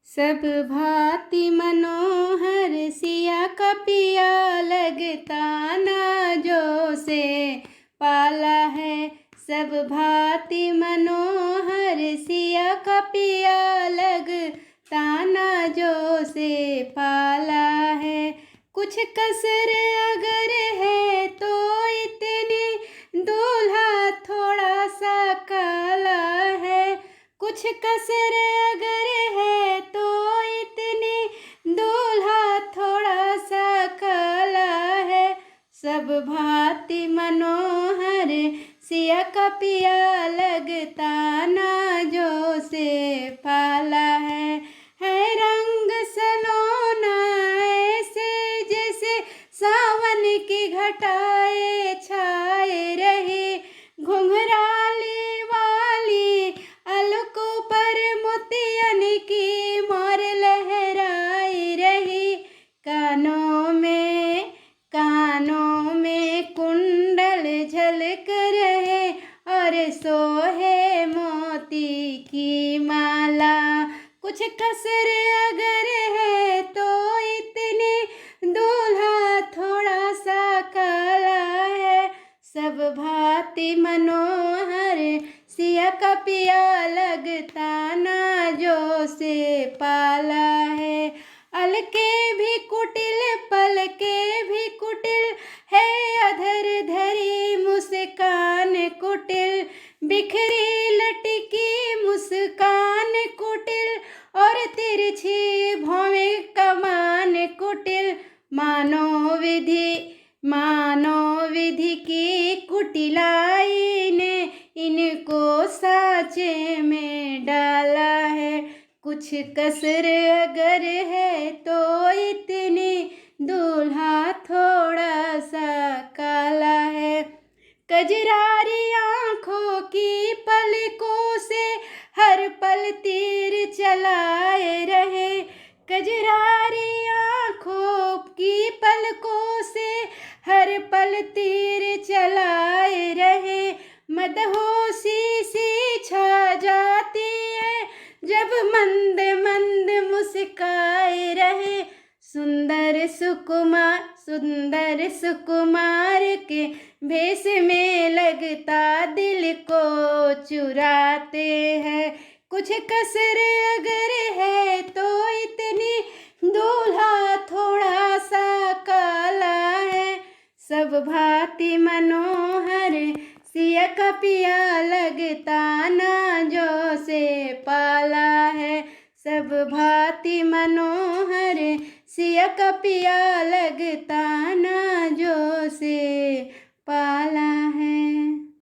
सब भांति मनोहर सिया का पिया लगता ना जो से पाला है। सब भांति मनोहर सिया का पिया लगता ना जो से पाला है। कुछ कसर अगर है तो इतनी दूल्हा थोड़ा सा काला है। कुछ कसर अगर है तो इतनी दूल्हा थोड़ा सा काला है। सब भांति मनोहर सिया का पिया लगता ना जो से पाला है रंग सलोना ऐसे जैसे सावन की घटाए छाए रहे। घुंघराली वाली अलकों पर मोतियन की मोर लहराई रही। कानों में कुंडल झलक रहे और सोहे मोती की माला। कुछ कसर अगर है तो इतनी दूल्हा थोड़ा सा काला है। सब भांति मनोहर सिया का पिया लगता ना जो से पाला है। अलके भी कुटिल पलके भी कुटिल है अधर धरी मुस्कान कुटिल। बिखरी लटकी मुस्कान कुटिल और तिरछी भौवें कमान कुटिल। मानो विधि की कुटिलाई ने इनको सांचे में डाला है। कुछ कसर अगर है तो इतनी दूल्हा थोड़ा सा काला है। कजरारी आँखों की पलकों से हर पल तीर चलाए रहे। कजरारी आँखों की पलकों से हर पल तीर चलाए रहे। मदहोशी सी छा जाती है जब मंद मंद मुस्काए रहे। सुंदर सुकुमार के भेष में लगता दिल को चुराते हैं। कुछ कसर अगर है तो इतनी दूल्हा थोड़ा सा काला है। सब भांति मनोहर सिया का पिया लगता ना जो से पाला है। सब भांति मनोहर सिया का पिया लगता ना जो से पाला।